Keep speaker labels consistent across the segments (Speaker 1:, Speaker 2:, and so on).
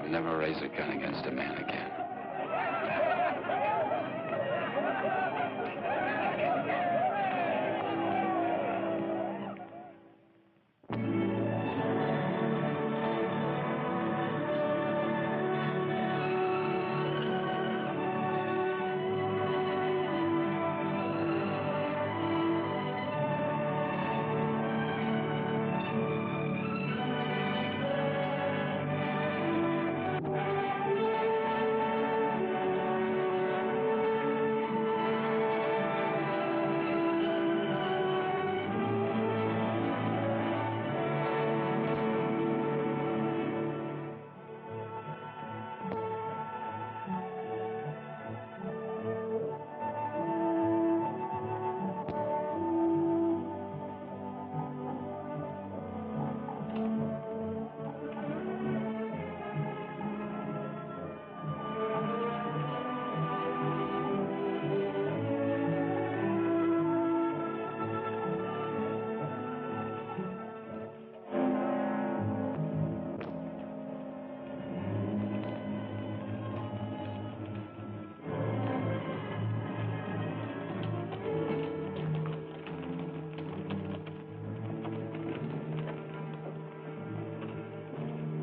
Speaker 1: Never raise a gun against a man again.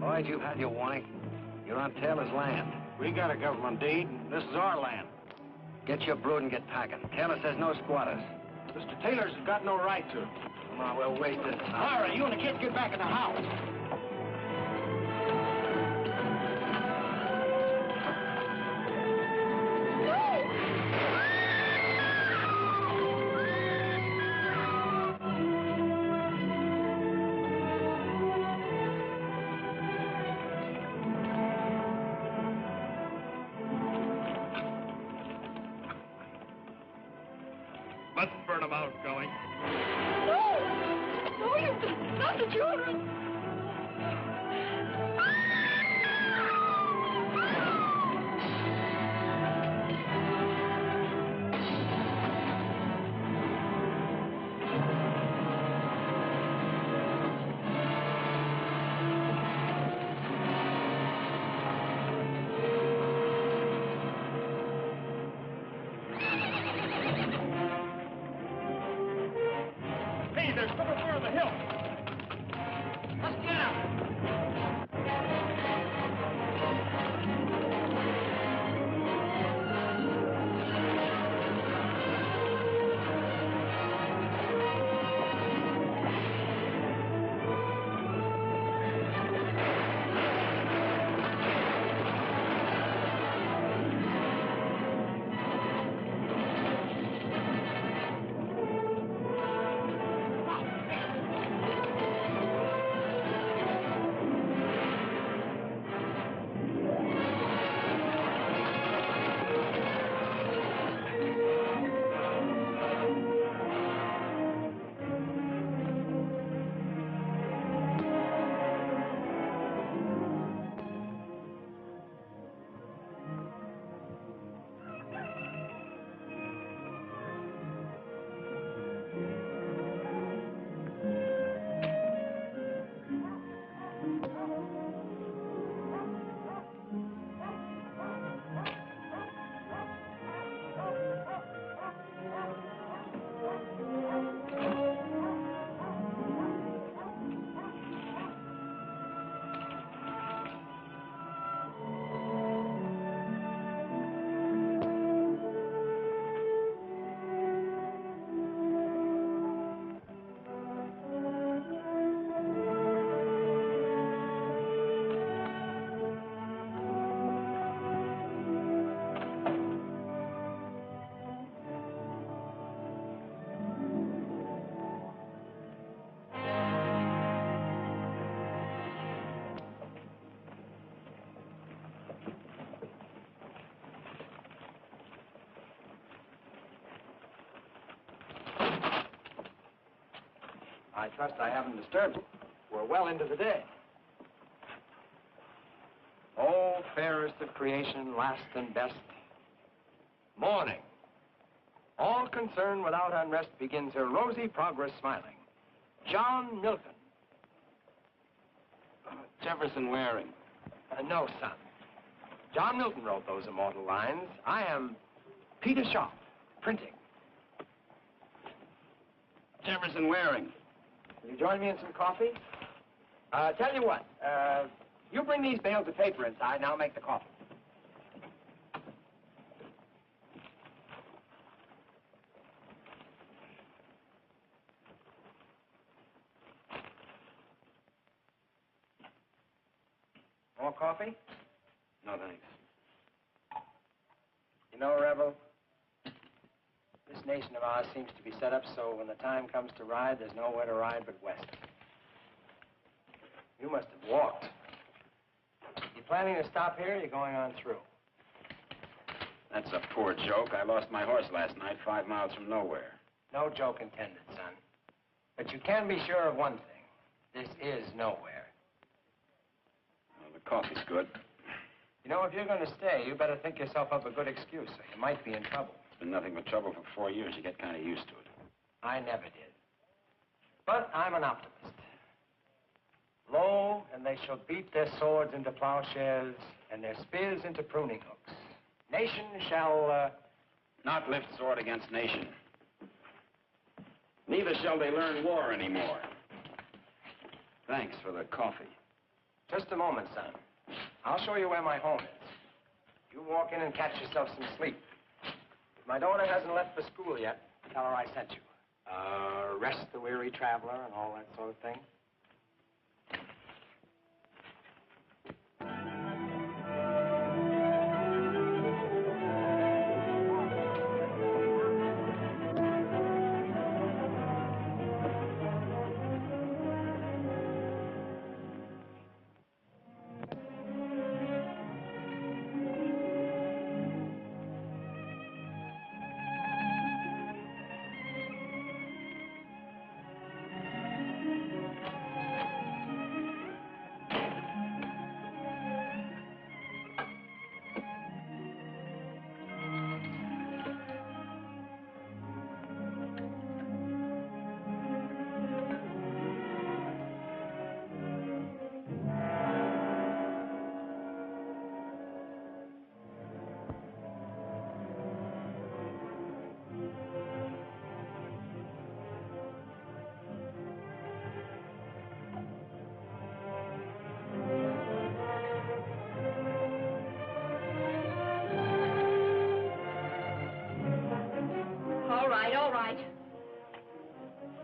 Speaker 2: All right, you've had your warning. You're on Taylor's land.
Speaker 3: We got a government deed. This is our land.
Speaker 2: Get your brood and get packing. Taylor says no squatters.
Speaker 3: Mr. Taylor's got no right to.
Speaker 2: Come on, we'll wait this time.
Speaker 3: All right, you and the kids get back in the house.
Speaker 4: Let's burn them out, going.
Speaker 5: No! No, you not the children!
Speaker 4: Hey, there's somewhere on the hill.
Speaker 6: I trust I haven't disturbed you. We're well into the day. Oh, fairest of creation, last and best. Morning. All concern without unrest begins her rosy progress smiling. John Milton.
Speaker 1: Jefferson Waring.
Speaker 6: No, son. John Milton wrote those immortal lines. I am Peter Shaw, printing.
Speaker 1: Jefferson Waring.
Speaker 6: Will you join me in some coffee? Tell you what, you bring these bales of paper inside and I'll make the coffee. More coffee?
Speaker 1: No, thanks.
Speaker 6: You know, Rebel, this nation of ours seems to be set up so when the time comes to ride, there's nowhere to ride but west. You must have walked. You planning to stop here or you going on through?
Speaker 1: That's a poor joke. I lost my horse last night 5 miles from nowhere.
Speaker 6: No joke intended, son. But you can be sure of one thing. This is nowhere.
Speaker 1: Well, the coffee's good.
Speaker 6: You know, if you're going to stay, you better think yourself up a good excuse, or you might be in trouble.
Speaker 1: It's been nothing but trouble for 4 years. You get kind of used to it.
Speaker 6: I never did. But I'm an optimist. Lo, and they shall beat their swords into plowshares and their spears into pruning hooks. Nation shall,
Speaker 1: Not lift sword against nation. Neither shall they learn war anymore. Thanks for the coffee.
Speaker 6: Just a moment, son. I'll show you where my home is. You walk in and catch yourself some sleep. If my daughter hasn't left for school yet, tell her I sent you. Rest the weary traveler and all that sort of thing.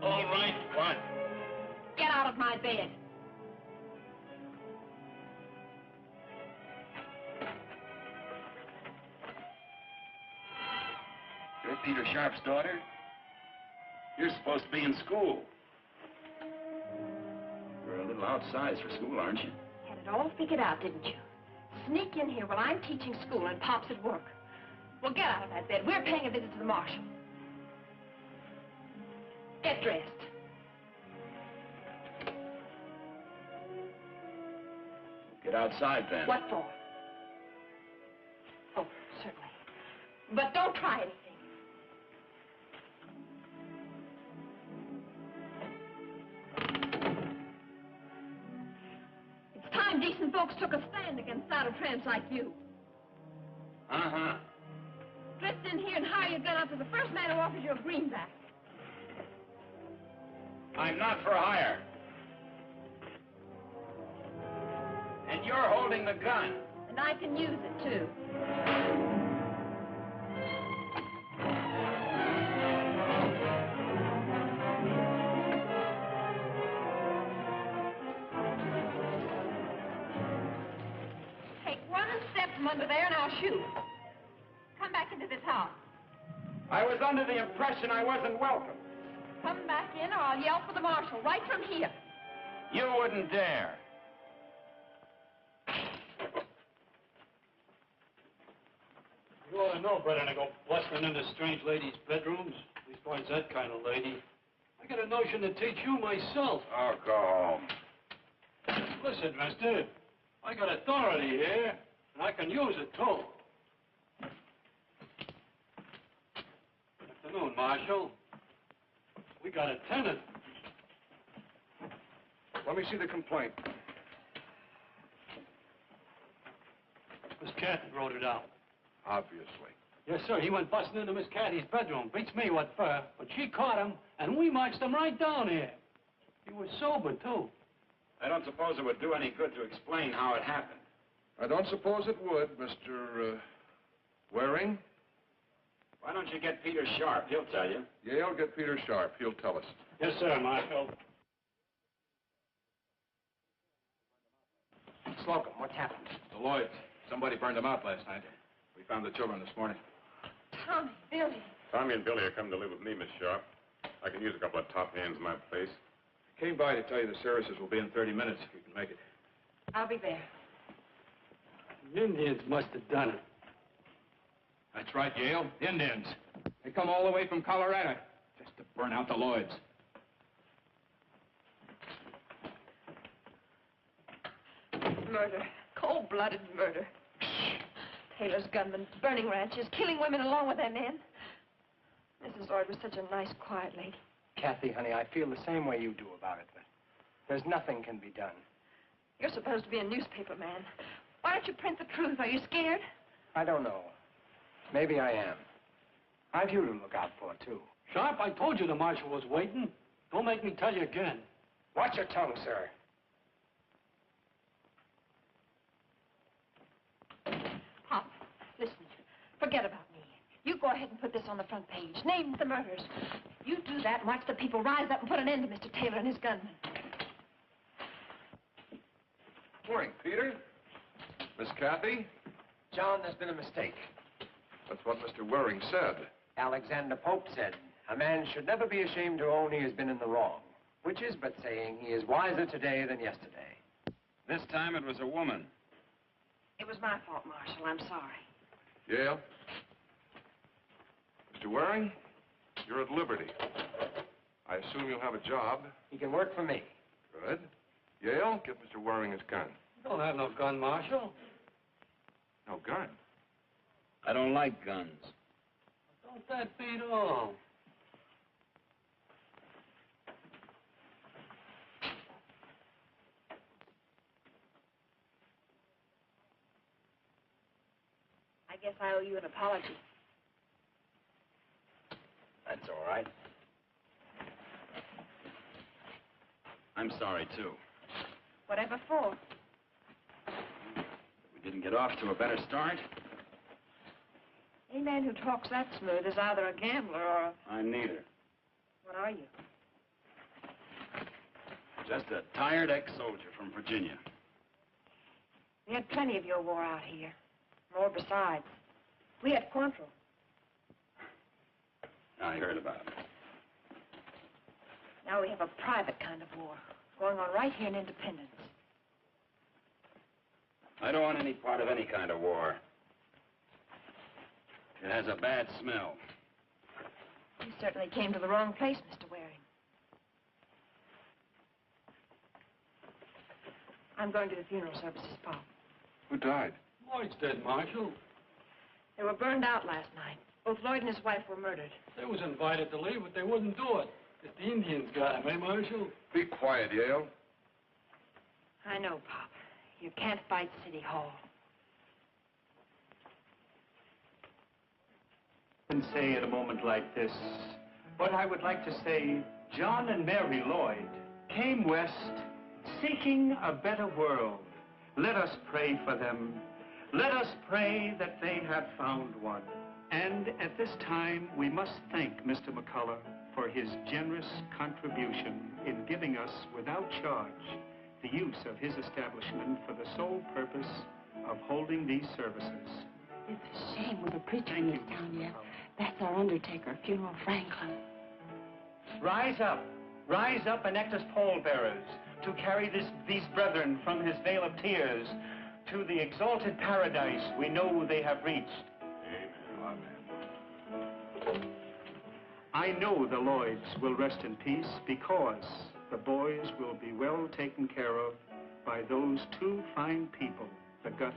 Speaker 4: All right, what?
Speaker 5: Get out of my bed.
Speaker 1: You're Peter Sharp's daughter? You're supposed to be in school. You're a little outsized for school, aren't you?
Speaker 5: Had it all figured out, didn't you? Sneak in here while I'm teaching school and Pop's at work. Well, get out of that bed. We're paying a visit to the marshal. Get dressed.
Speaker 1: Get outside, then.
Speaker 5: What for? Oh, certainly. But don't try anything. It's time decent folks took a stand against out of tramps like you.
Speaker 1: Uh-huh.
Speaker 5: Drift in here and hire your gun out to the first man who offers you a greenback.
Speaker 1: I'm not for hire. And you're holding the gun.
Speaker 5: And I can use it, too. Take one step from under there and I'll shoot. Come back into this house.
Speaker 6: I was under the impression I wasn't welcome.
Speaker 5: Come back in or I'll yell for the marshal right from here.
Speaker 1: You wouldn't dare.
Speaker 4: You ought to know better than to go blustering into strange ladies' bedrooms. Leastwise, that kind of lady.
Speaker 7: I got a notion to teach you myself.
Speaker 1: Oh, go home.
Speaker 7: Listen, mister, I got authority here, and I can use it, too. Good afternoon, Marshal. We got a tenant.
Speaker 8: Let me see the complaint.
Speaker 7: Miss Cathy wrote it out.
Speaker 8: Obviously.
Speaker 7: Yes, sir. He went busting into Miss Cathy's bedroom. Beats me what for. But she caught him, and we marched him right down here. He was sober, too.
Speaker 1: I don't suppose it would do any good to explain how it happened.
Speaker 8: I don't suppose it would, Mr. Waring.
Speaker 1: Why don't you get Peter Sharp? He'll tell you.
Speaker 8: Yale, get Peter Sharp. He'll tell us.
Speaker 7: Yes, sir, Marshal.
Speaker 6: Slocum, what's happened?
Speaker 8: The Lloyds. Somebody burned them out last night. We found the children this morning.
Speaker 5: Tommy, Billy.
Speaker 9: Tommy and Billy are coming to live with me, Miss Sharp. I can use a couple of top hands in my place.
Speaker 8: Came by to tell you the services will be in 30 minutes if you can make it.
Speaker 5: I'll be there.
Speaker 7: The Indians must have done it.
Speaker 8: That's right, Yale. Indians. They come all the way from Colorado just to burn out the Lloyds.
Speaker 5: Murder. Cold-blooded murder. Taylor's gunmen burning ranches, killing women along with their men. Mrs. Lloyd was such a nice, quiet lady.
Speaker 6: Kathy, honey, I feel the same way you do about it, but there's nothing can be done.
Speaker 5: You're supposed to be a newspaper man. Why don't you print the truth? Are you scared?
Speaker 6: I don't know. Maybe I am. I've you to look out for, too.
Speaker 7: Sharp, I told you the marshal was waiting. Don't make me tell you again.
Speaker 6: Watch your tongue, sir.
Speaker 5: Pop, listen. Forget about me. You go ahead and put this on the front page. Name the murders. You do that and watch the people rise up and put an end to Mr. Taylor and his gunmen.
Speaker 8: Morning, Peter. Miss Kathy.
Speaker 6: John, there's been a mistake.
Speaker 8: That's what Mr. Waring said.
Speaker 6: Alexander Pope said, a man should never be ashamed to own he has been in the wrong, which is but saying he is wiser today than yesterday.
Speaker 1: This time it was a woman.
Speaker 5: It was my fault, Marshal. I'm sorry.
Speaker 8: Yale. Mr. Waring, you're at liberty. I assume you'll have a job.
Speaker 6: He can work for me.
Speaker 8: Good. Yale, give Mr. Waring his gun.
Speaker 7: Don't have no gun, Marshal.
Speaker 8: No gun?
Speaker 1: I don't like guns.
Speaker 7: Don't that beat all?
Speaker 5: I guess I owe you an apology.
Speaker 1: That's all right. I'm sorry, too.
Speaker 5: Whatever for?
Speaker 1: We didn't get off to a better start.
Speaker 5: Any man who talks that smooth is either a gambler or a...
Speaker 1: I'm neither.
Speaker 5: What are you?
Speaker 1: Just a tired ex-soldier from Virginia.
Speaker 5: We had plenty of your war out here. More besides. We had Quantrill.
Speaker 1: I heard about it.
Speaker 5: Now we have a private kind of war going on right here in Independence.
Speaker 1: I don't want any part of any kind of war. It has a bad smell.
Speaker 5: You certainly came to the wrong place, Mr. Waring. I'm going to the funeral services, Pop.
Speaker 8: Who died?
Speaker 7: Lloyd's dead, Marshal.
Speaker 5: They were burned out last night. Both Lloyd and his wife were murdered.
Speaker 7: They was invited to leave, but they wouldn't do it. If the Indians got him, eh, Marshal?
Speaker 8: Be quiet, Yale.
Speaker 5: I know, Pop. You can't fight City Hall.
Speaker 10: And say at a moment like this, what I would like to say, John and Mary Lloyd came west seeking a better world. Let us pray for them. Let us pray that they have found one. And at this time, we must thank Mr. McCullough for his generous contribution in giving us, without charge, the use of his establishment for the sole purpose of holding these services.
Speaker 11: It's a shame with a preacher in this town yet. That's our undertaker, Funeral Franklin.
Speaker 10: Rise up and act as pallbearers to carry these brethren from his vale of tears to the exalted paradise we know they have reached.
Speaker 8: Amen.
Speaker 10: I know the Lloyds will rest in peace because the boys will be well taken care of by those two fine people, the Guthries.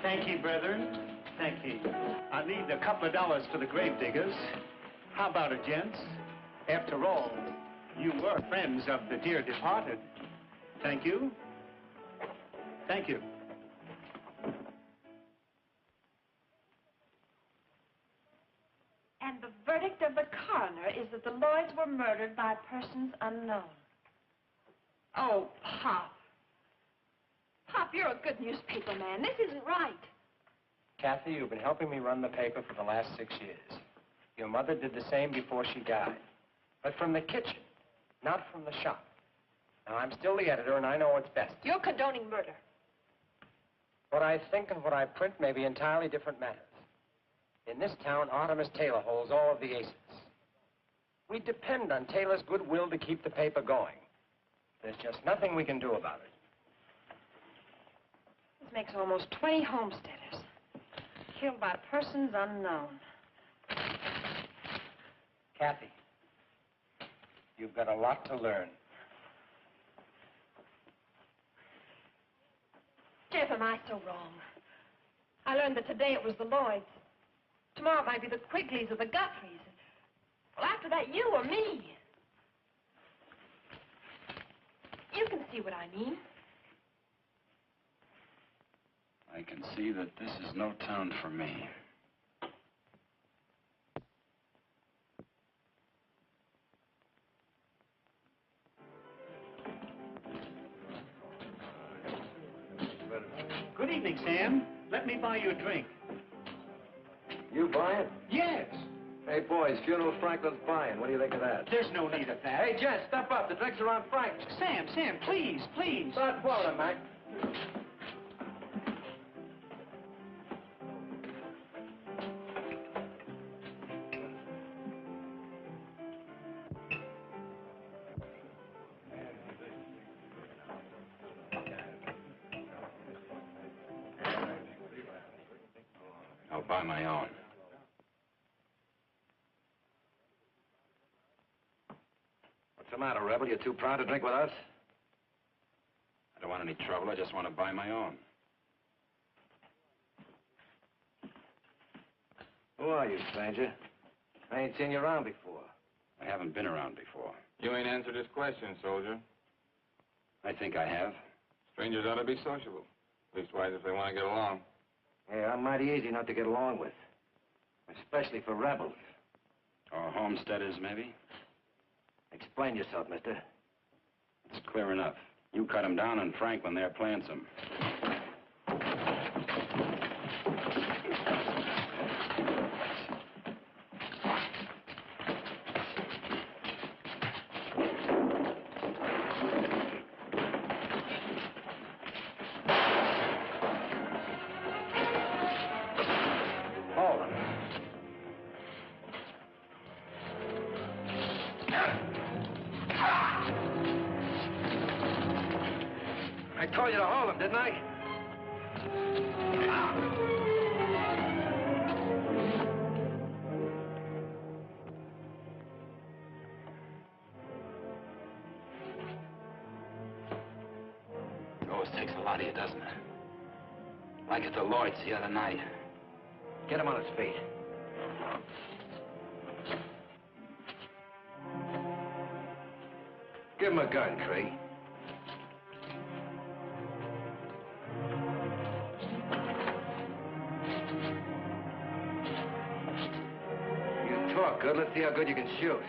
Speaker 10: Thank ye, brethren. Thank ye. I need a couple of dollars for the grave diggers. How about it, gents? After all, you were friends of the dear departed. Thank you. Thank you.
Speaker 5: And the verdict of the coroner is that the Lloyds were murdered by persons unknown. Oh, Pop. Pop, you're a good newspaper man. This isn't right.
Speaker 6: Kathy, you've been helping me run the paper for the last 6 years. Your mother did the same before she died. But from the kitchen, not from the shop. Now, I'm still the editor, and I know what's best.
Speaker 5: You're condoning murder.
Speaker 6: What I think and what I print may be entirely different matters. In this town, Artemus Taylor holds all of the aces. We depend on Taylor's goodwill to keep the paper going. There's just nothing we can do about it.
Speaker 5: This makes almost 20 homesteaders killed by persons unknown.
Speaker 6: Kathy, you've got a lot to learn.
Speaker 5: Jeff, am I so wrong? I learned that today it was the Lloyds. Tomorrow it might be the Quigleys or the Guthries. Well, after that, you or me. You can see what I mean.
Speaker 1: I can see that this is no town for me.
Speaker 10: Good evening, Sam. Let me buy you a drink.
Speaker 2: You buying?
Speaker 10: Yes.
Speaker 2: Hey, boys, funeral Franklin's buying. What do you think of that?
Speaker 10: There's no need of that.
Speaker 3: Hey, Jen, step up. The drinks are on Frank.
Speaker 10: Sam, please, please.
Speaker 3: Start pouring, Mac.
Speaker 1: I'll buy my own.
Speaker 2: What's the matter, Rebel? You too proud to drink with us?
Speaker 1: I don't want any trouble. I just want to buy my own.
Speaker 2: Who are you, stranger? I ain't seen you around before.
Speaker 1: I haven't been around before.
Speaker 9: You ain't answered his question, soldier.
Speaker 1: I think I have.
Speaker 9: Strangers ought to be sociable. Leastwise, if they want to get along.
Speaker 2: Hey, I'm mighty easy not to get along with. Especially for rebels.
Speaker 1: Or homesteaders, maybe?
Speaker 2: Explain yourself, mister.
Speaker 1: It's clear enough. You cut them down in Franklin, they're playing some.
Speaker 2: I told you to hold him, didn't I?
Speaker 1: It always takes a lot of you, doesn't it? Like at the Lloyds the other night.
Speaker 2: Get him on his feet. Give him a gun, Cree. You talk good. Let's see how good you can shoot.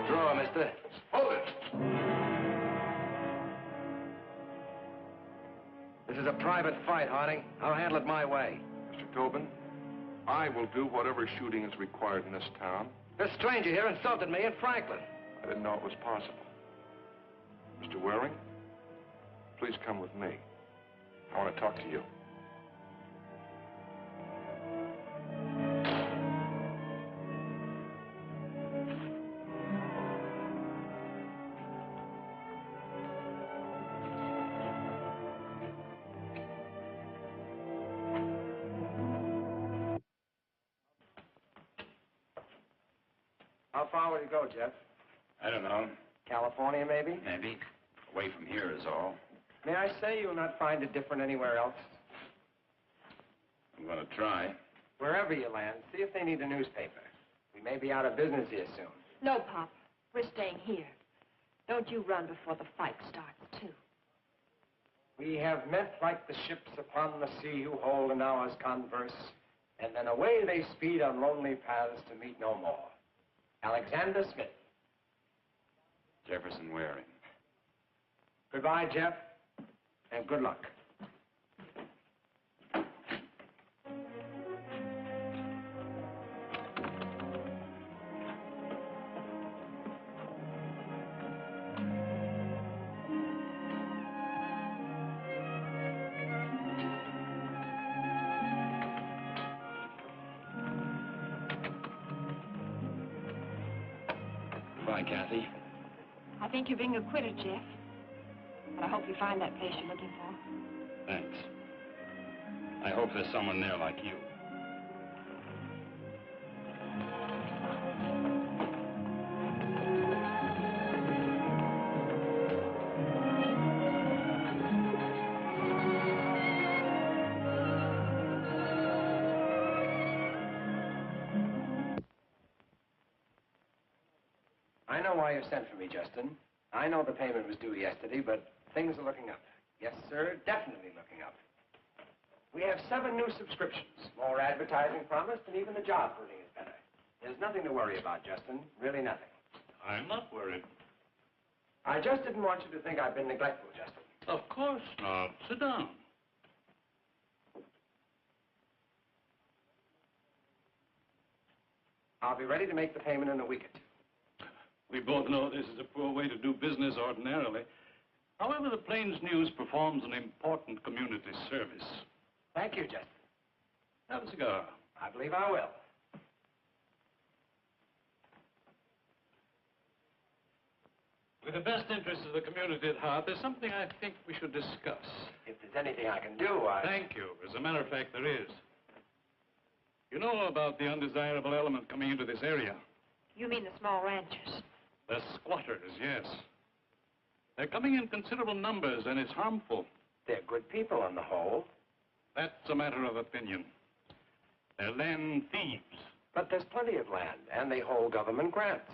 Speaker 2: Draw, mister. Hold it. This is a private fight, Harding. I'll handle it my way.
Speaker 12: Mr. Tobin, I will do whatever shooting is required in this town.
Speaker 2: This stranger here insulted me in Franklin.
Speaker 12: I didn't know it was possible. Mr. Waring, please come with me. I want to talk to you.
Speaker 6: How far would it go, Jeff?
Speaker 1: I don't know.
Speaker 6: California, maybe?
Speaker 1: Maybe. Away from here is all.
Speaker 6: May I say you'll not find it different anywhere else?
Speaker 1: I'm going to try.
Speaker 6: Wherever you land, see if they need a newspaper. We may be out of business here soon.
Speaker 5: No, Pop. We're staying here. Don't you run before the fight starts, too.
Speaker 6: We have met like the ships upon the sea who hold an hour's converse, and then away they speed on lonely paths to meet no more. Alexander Smith.
Speaker 1: Jefferson Waring.
Speaker 6: Goodbye, Jeff, and good luck.
Speaker 1: Goodbye, Kathy.
Speaker 11: I think you're being acquitted, Jeff. But I hope you find that place you're looking for.
Speaker 1: Thanks. I hope there's someone there like you.
Speaker 6: I know why you sent for me, Justin. I know the payment was due yesterday, but things are looking up. Yes, sir, definitely looking up. We have 7 new subscriptions, more advertising promised, and even the job footing is better. There's nothing to worry about, Justin. Really nothing.
Speaker 7: I'm not worried.
Speaker 6: I just didn't want you to think I've been neglectful, Justin.
Speaker 7: Of course not. Sit down.
Speaker 6: I'll be ready to make the payment in a week or 2.
Speaker 7: We both know this is a poor way to do business ordinarily. However, the Plains News performs an important community service.
Speaker 6: Thank you, Justin.
Speaker 7: Have a cigar.
Speaker 6: I believe I will.
Speaker 7: With the best interests of the community at heart, there's something I think we should discuss.
Speaker 6: If there's anything I can do, I...
Speaker 7: Thank you. As a matter of fact, there is. You know about the undesirable element coming into this area?
Speaker 5: You mean the small ranchers?
Speaker 7: The squatters, yes. They're coming in considerable numbers, and it's harmful.
Speaker 6: They're good people on the whole.
Speaker 7: That's a matter of opinion. They're land thieves.
Speaker 6: But there's plenty of land, and they hold government grants.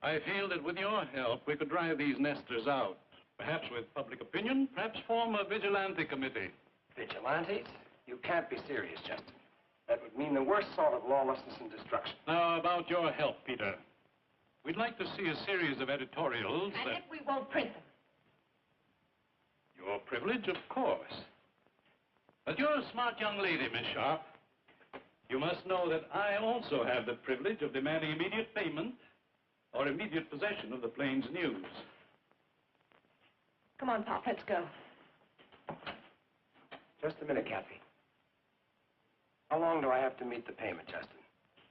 Speaker 7: I feel that with your help, we could drive these nesters out. Perhaps with public opinion, perhaps form a vigilante committee.
Speaker 6: Vigilantes? You can't be serious, Justin. That would mean the worst sort of lawlessness and destruction.
Speaker 7: Now, about your help, Peter. We'd like to see a series of editorials
Speaker 5: And if we won't print them?
Speaker 7: Your privilege, of course. But you're a smart young lady, Miss Sharp. You must know that I also have the privilege of demanding immediate payment or immediate possession of the Plains News.
Speaker 5: Come on, Pop, let's go.
Speaker 6: Just a minute, Kathy. How long do I have to meet the payment, Justin?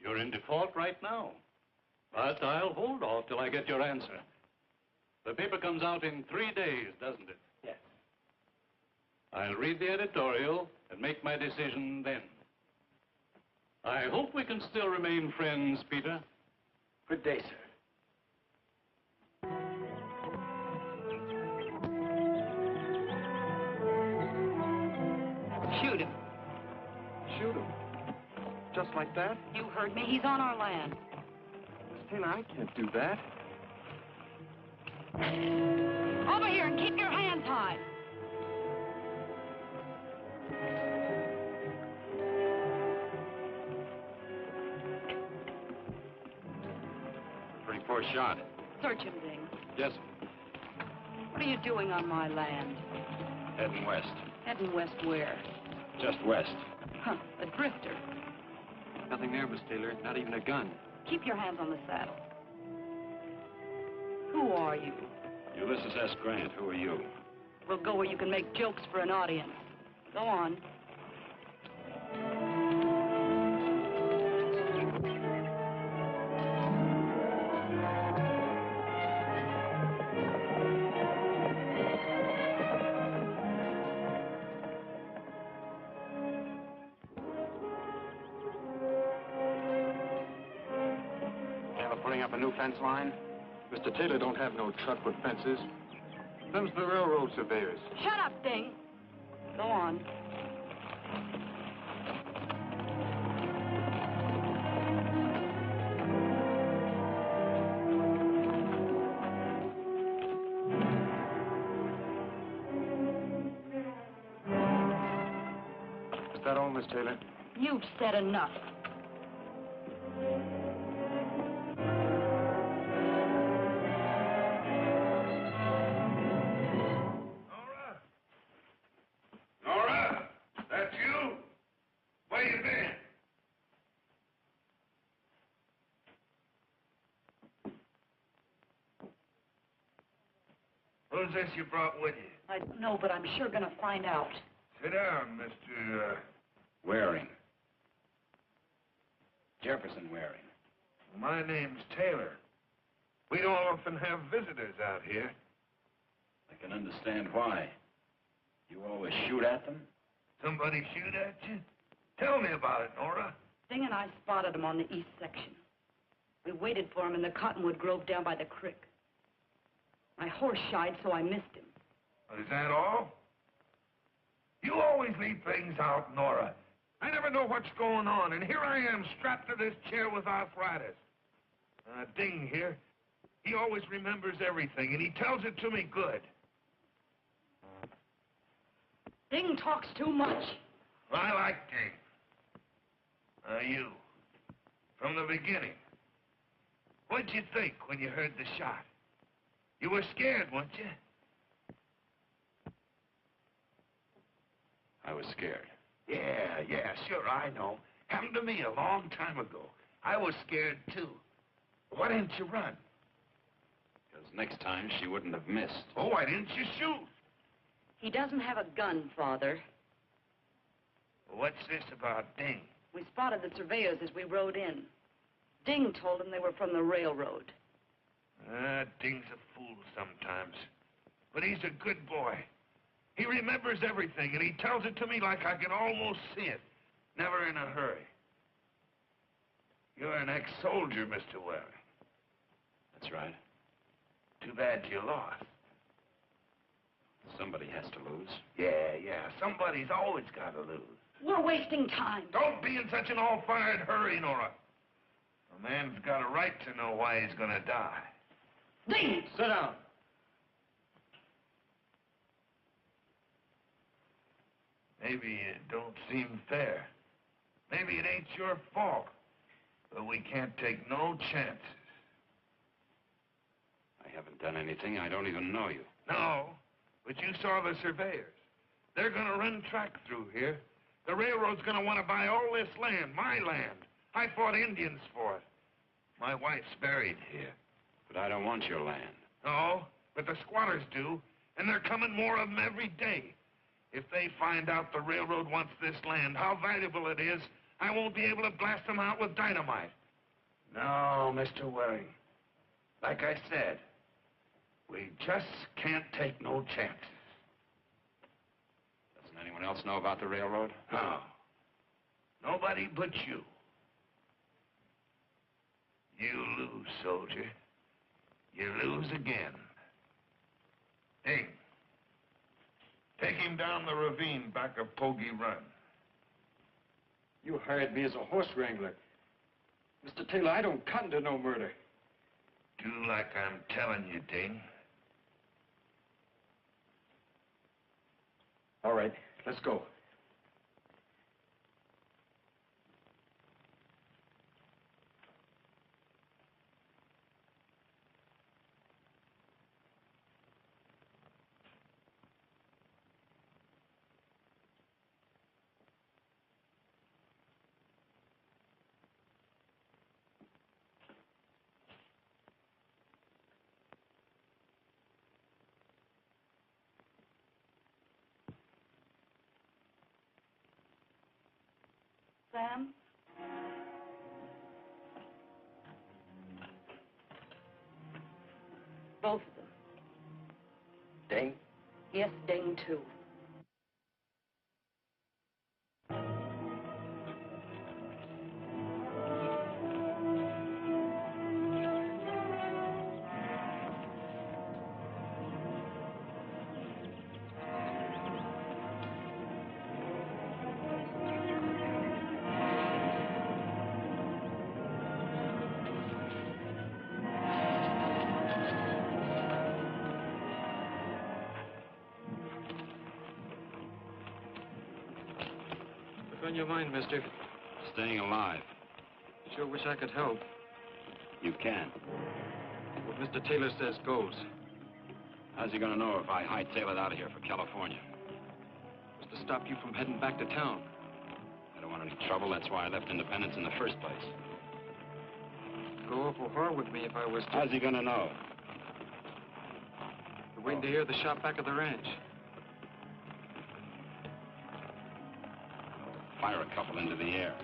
Speaker 7: You're in default right now. But I'll hold off till I get your answer. The paper comes out in 3 days, doesn't it?
Speaker 6: Yes.
Speaker 7: I'll read the editorial and make my decision then. I hope we can still remain friends, Peter.
Speaker 6: Good day, sir.
Speaker 11: Shoot him.
Speaker 12: Shoot him. Just like that?
Speaker 11: You heard me. He's on our land.
Speaker 12: Miss Taylor, I can't do that.
Speaker 11: Over here and keep your hands high.
Speaker 1: Pretty poor shot.
Speaker 11: Search him, Ding.
Speaker 1: Yes,
Speaker 11: What are you doing on my land?
Speaker 1: heading west.
Speaker 11: Heading west where?
Speaker 1: Just west.
Speaker 11: Huh, a drifter.
Speaker 2: Nothing there, Miss Taylor. Not even a gun.
Speaker 11: Keep your hands on the saddle. Who are you?
Speaker 1: Ulysses S. Grant. Who are you?
Speaker 11: We'll go where you can make jokes for an audience. Go on.
Speaker 2: up a new fence line?
Speaker 12: Mr. Taylor don't have no truck with fences. Them's the railroad surveyors.
Speaker 11: Shut up, Ding. Go on.
Speaker 12: Is that all, Miss Taylor?
Speaker 11: You've said enough.
Speaker 13: Nora, that's you? Where you been? Who's this you brought with you?
Speaker 11: I don't know, but I'm sure gonna find out.
Speaker 13: Sit down, Mr.
Speaker 1: Waring. Jefferson Waring.
Speaker 13: My name's Taylor. We don't often have visitors out here.
Speaker 1: I can understand why. You always shoot at them?
Speaker 13: Somebody shoot at you? Tell me about it, Nora.
Speaker 11: Ding and I spotted him on the east section. We waited for him in the cottonwood grove down by the creek. My horse shied, so I missed him.
Speaker 13: Is that all? You always leave things out, Nora. I never know what's going on, and here I am strapped to this chair with arthritis. Ding here, he always remembers everything, and he tells it to me good.
Speaker 11: Ding talks too much.
Speaker 13: I like Ding. You, from the beginning, what'd you think when you heard the shot? You were scared, weren't you?
Speaker 1: I was scared.
Speaker 13: Yeah, sure, I know. Happened to me a long time ago. I was scared, too. Why didn't you run?
Speaker 1: Because next time she wouldn't have missed.
Speaker 13: Oh, why didn't you shoot?
Speaker 11: He doesn't have a gun, Father.
Speaker 13: What's this about Ding?
Speaker 11: We spotted the surveyors as we rode in. Ding told him they were from the railroad.
Speaker 13: Ding's a fool sometimes. But he's a good boy. He remembers everything, and he tells it to me like I can almost see it. Never in a hurry. You're an ex-soldier, Mr. Waring.
Speaker 1: That's right.
Speaker 13: Too bad you lost.
Speaker 1: Somebody has to lose.
Speaker 13: Yeah. Somebody's always got to lose.
Speaker 11: We're wasting time.
Speaker 13: Don't be in such an all-fired hurry, Nora. A man's got a right to know why he's gonna die.
Speaker 11: Ding!
Speaker 3: Sit down.
Speaker 13: Maybe it don't seem fair. Maybe it ain't your fault. But we can't take no chances.
Speaker 1: I haven't done anything. I don't even know you.
Speaker 13: No, but you saw the surveyors. They're gonna run track through here. The railroad's gonna want to buy all this land, my land. I fought Indians for it. My wife's buried here.
Speaker 1: But I don't want your land.
Speaker 13: No, but the squatters do, and they're coming more of them every day. If they find out the railroad wants this land, how valuable it is, I won't be able to blast them out with dynamite. No, Mr. Waring. Like I said, we just can't take no chances.
Speaker 1: Doesn't anyone else know about the railroad?
Speaker 13: No. Nobody but you. You lose, soldier. You lose again. Ding. Take him down the ravine back of Pogey Run.
Speaker 12: You hired me as a horse wrangler. Mr. Taylor, I don't cotton to no murder.
Speaker 13: Do like I'm telling you, Ding.
Speaker 12: All right, let's go.
Speaker 11: Sam? Both of them.
Speaker 2: Ding?
Speaker 11: Yes, Ding, too.
Speaker 3: on your mind, mister?
Speaker 1: Staying alive.
Speaker 3: Sure wish I could help.
Speaker 1: You can.
Speaker 3: What Mr. Taylor says goes.
Speaker 1: How's he gonna know if I hightail it out of here for California?
Speaker 3: Was to stop you from heading back to town.
Speaker 1: I don't want any trouble. That's why I left Independence in the first place.
Speaker 3: Go awful hard with me if I was to...
Speaker 1: How's he gonna know?
Speaker 3: You're waiting to hear the shot back of the ranch.
Speaker 1: Fire a couple into the air.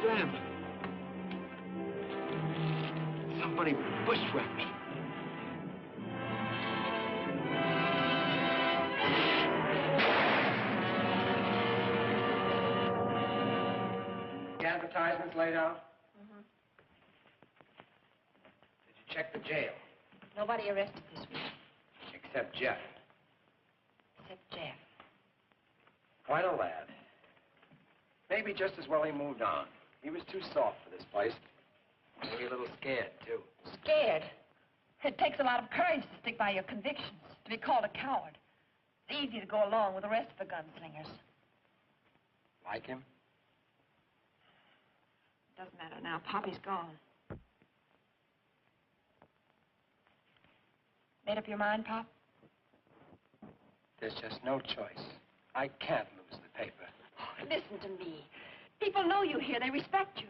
Speaker 3: Sam! Somebody bushwhacked.
Speaker 6: The advertisements laid out?
Speaker 5: Mm-hmm.
Speaker 6: Did you check the jail?
Speaker 5: Nobody arrested this week,
Speaker 6: Except Jeff.
Speaker 5: except Jeff.
Speaker 6: Quite a lad. Maybe just as well he moved on. He was too soft for this place. Maybe a little scared, too.
Speaker 5: Scared? It takes a lot of courage to stick by your convictions, to be called a coward. It's easy to go along with the rest of the gunslingers.
Speaker 6: Like him?
Speaker 5: Doesn't matter now. Poppy's gone. Made up your mind, Pop?
Speaker 6: There's just no choice. I can't lose the paper.
Speaker 5: Oh, listen to me. People know you here. They respect you.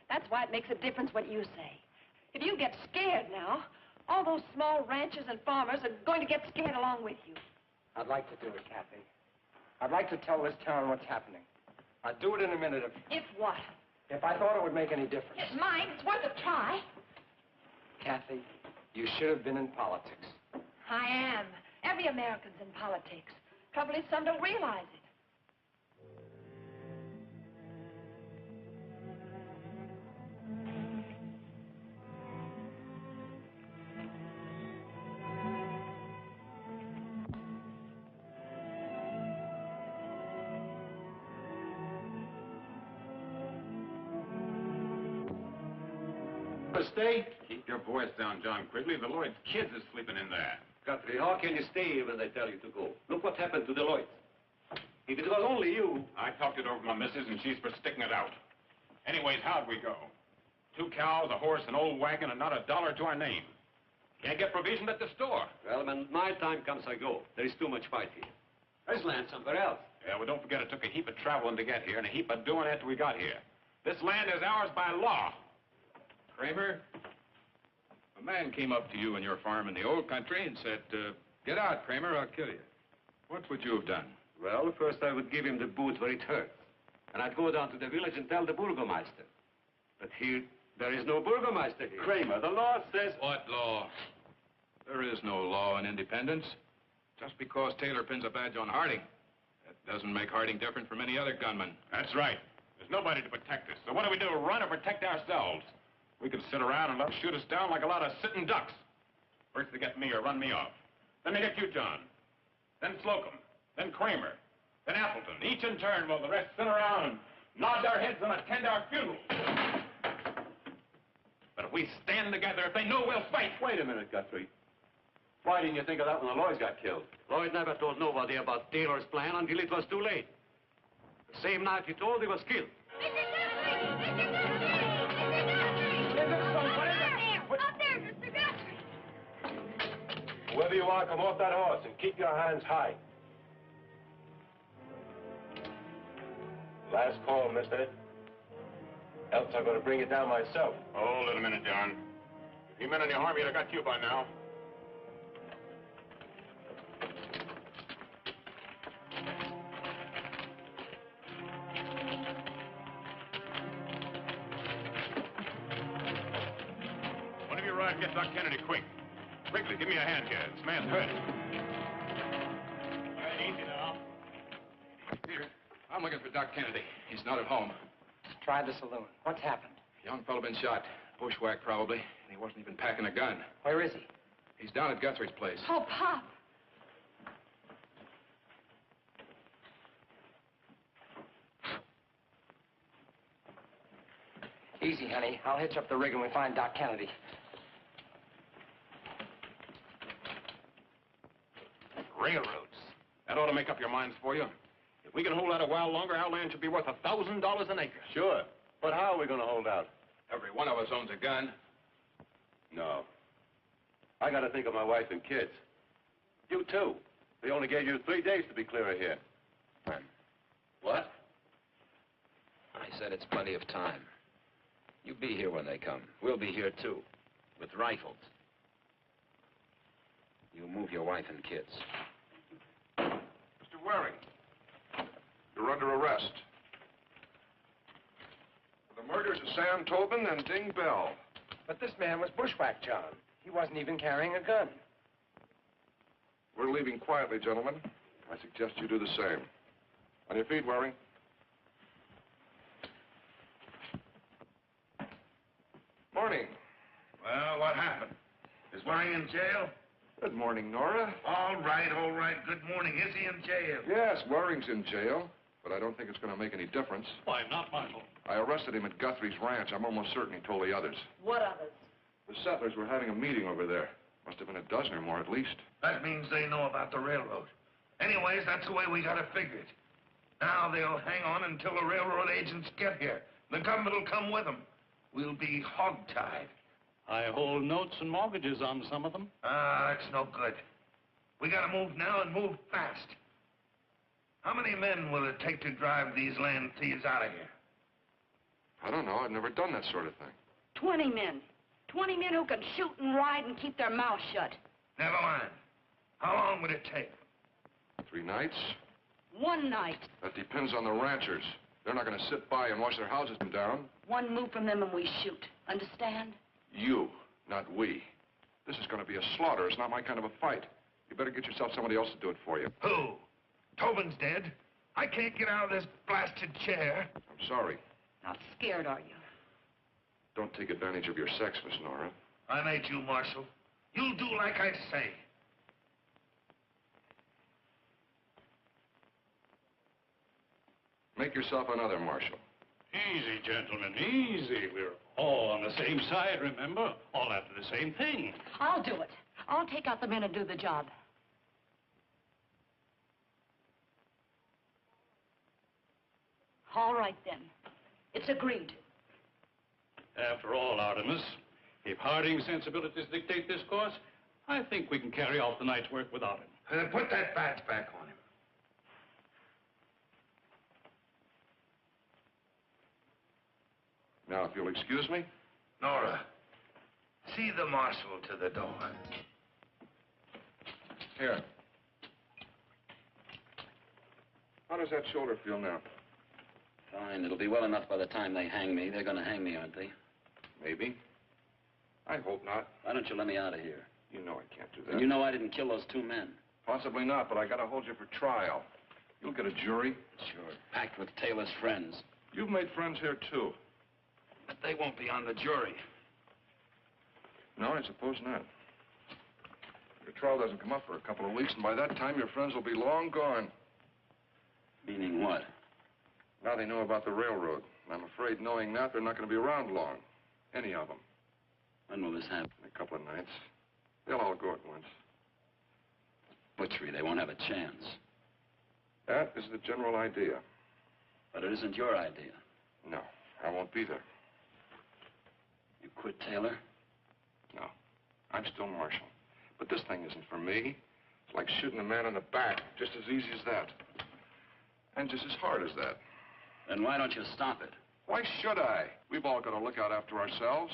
Speaker 5: That's why it makes a difference what you say. If you get scared now, all those small ranchers and farmers are going to get scared along with you.
Speaker 6: I'd like to do it, Kathy. I'd like to tell this town what's happening. I'd do it in a minute
Speaker 5: If what?
Speaker 6: if I thought it would make any difference.
Speaker 5: It might. It's worth a try.
Speaker 6: Kathy, you should have been in politics.
Speaker 5: I am. Every American's in politics. Trouble is, some don't realize it.
Speaker 9: Stay? Keep your voice down, John Quigley. The Lloyd's kids is sleeping in there.
Speaker 7: Guthrie, how can you stay when they tell you to go? Look what happened to the Lloyds. If it was only you...
Speaker 9: I talked it over with my missus, and she's for sticking it out. Anyways, how'd we go?
Speaker 1: 2 cows, a horse, an old wagon, and not a dollar to our name. Can't get provision at the store.
Speaker 14: Well, when my time comes, I go. There is too much fight here. There's land somewhere else.
Speaker 1: Yeah, well, don't forget it took a heap of traveling to get here and a heap of doing after we got here. This land is ours by law.
Speaker 8: Kramer, a man came up to you in your farm in the old country and said, get out, Kramer, I'll kill you. What would you have done?
Speaker 14: Well, first I would give him the boot where it hurts. And I'd go down to the village and tell the burgomaster. But here, there is no burgomaster here.
Speaker 1: Kramer, the law says...
Speaker 8: What law? There is no law in independence. Just because Taylor pins a badge on Harding, that doesn't make Harding different from any other gunman.
Speaker 1: That's right. There's nobody to protect us. So what do? Run or protect ourselves? We could sit around and let them shoot us down like a lot of sitting ducks. First they get me or run me off. Then they get you, John. Then Slocum. Then Kramer. Then Appleton. Each in turn while the rest sit around and nod their heads and attend our funeral. But if we stand together, if they know we'll fight...
Speaker 14: Wait a minute, Guthrie. Why didn't you think of that when the Lloyds got killed? Lloyd never told nobody about Taylor's plan until it was too late. The same night he told, he was killed.
Speaker 5: Up there, Mr. Guthrie!
Speaker 12: Whoever you are, come off that horse and keep your hands high. Last call, mister. Else I'm going to bring it down myself.
Speaker 1: Hold it a minute, John. If he meant any harm, he'd have got you by now. One of you ride, get Doc Kennedy quick. Wrigley, give me a hand here. This man's hurt.
Speaker 8: All right, easy now. Peter, I'm looking for Doc Kennedy. He's not at home.
Speaker 6: Try the saloon. What's happened?
Speaker 8: Young fellow been shot. Bushwhack, probably. And he wasn't even packing a gun.
Speaker 6: Where is he?
Speaker 8: He's down at Guthrie's place.
Speaker 5: Oh, Pop.
Speaker 6: Easy, honey. I'll hitch up the rig when we find Doc Kennedy.
Speaker 1: Railroads. That ought to make up your minds for you. If we can hold out a while longer, our land should be worth $1,000 an acre.
Speaker 12: Sure. But how are we going to hold out?
Speaker 8: Every one of us owns a gun.
Speaker 12: No. I got to think of my wife and kids. You, too. They only gave you 3 days to be clear of here.
Speaker 1: What?
Speaker 15: I said it's plenty of time. You be here when they come. We'll be here, too, with rifles. You move your wife and kids.
Speaker 12: Mr. Waring, you're under arrest. For the murders of Sam Tobin and Ding Bell.
Speaker 6: But this man was bushwhacked, John. He wasn't even carrying a gun.
Speaker 12: We're leaving quietly, gentlemen. I suggest you do the same. On your feet, Waring. Morning.
Speaker 13: Well, what happened? Is Waring in jail?
Speaker 12: Good morning, Nora.
Speaker 13: All right. Good morning. Is he in jail?
Speaker 12: Yes, Waring's in jail, but I don't think it's going to make any difference.
Speaker 7: Why not, Marshal?
Speaker 12: I arrested him at Guthrie's ranch. I'm almost certain he told the others.
Speaker 5: What others?
Speaker 12: The settlers were having a meeting over there. Must have been a dozen or more at least.
Speaker 13: That means they know about the railroad. Anyways, that's the way we got to figure it. Now they'll hang on until the railroad agents get here. The government will come with them. We'll be hogtied.
Speaker 7: I hold notes and mortgages on some of them.
Speaker 13: Ah, that's no good. We got to move now and move fast. How many men will it take to drive these land thieves out of here?
Speaker 12: I don't know. I've never done that sort of thing.
Speaker 11: 20 men. 20 men who can shoot and ride and keep their mouths shut.
Speaker 13: Never mind. How long would it take?
Speaker 12: 3 nights?
Speaker 11: 1 night.
Speaker 12: That depends on the ranchers. They're not going to sit by and watch their houses come down. 1
Speaker 11: move from them and we shoot. Understand?
Speaker 12: You, not we. This is going to be a slaughter. It's not my kind of a fight. You better get yourself somebody else to do it for you.
Speaker 13: Who? Tobin's dead. I can't get out of this blasted chair.
Speaker 12: I'm sorry.
Speaker 11: Not scared, are you?
Speaker 12: Don't take advantage of your sex, Miss Nora.
Speaker 13: I made you, Marshal. You'll do like I say.
Speaker 12: Make yourself another, Marshal.
Speaker 7: Easy, gentlemen, easy. We're all on the same side, remember? All after the same thing.
Speaker 11: I'll do it. I'll take out the men and do the job. All right, then. It's agreed.
Speaker 7: After all, Artemus, if Harding's sensibilities dictate this course, I think we can carry off the night's work without him.
Speaker 13: Put that badge back on him.
Speaker 12: Now, if you'll excuse me.
Speaker 13: Nora, see the marshal to the door.
Speaker 12: Here. How does that shoulder feel now?
Speaker 15: Fine. It'll be well enough by the time they hang me. They're going to hang me, aren't they?
Speaker 12: Maybe. I hope not.
Speaker 15: Why don't you let me out of here?
Speaker 12: You know I can't do that.
Speaker 15: And you know I didn't kill those two men.
Speaker 12: Possibly not, but I gotta hold you for trial. You'll get a jury.
Speaker 15: Sure. Packed with Taylor's friends.
Speaker 12: You've made friends here, too.
Speaker 13: But they won't be on the jury.
Speaker 12: No, I suppose not. Your trial doesn't come up for a couple of weeks, and by that time, your friends will be long gone.
Speaker 15: Meaning what?
Speaker 12: Now they know about the railroad. And I'm afraid, knowing that, they're not going to be around long. Any of them.
Speaker 15: When will this happen?
Speaker 12: In a couple of nights. They'll all go at once.
Speaker 15: Butchery, they won't have a chance.
Speaker 12: That is the general idea.
Speaker 15: But it isn't your idea.
Speaker 12: No, I won't be there.
Speaker 15: You quit Taylor?
Speaker 12: No, I'm still marshal. But this thing isn't for me. It's like shooting a man in the back, just as easy as that. And just as hard as that.
Speaker 15: Then why don't you stop it?
Speaker 12: Why should I? We've all got to look out after ourselves.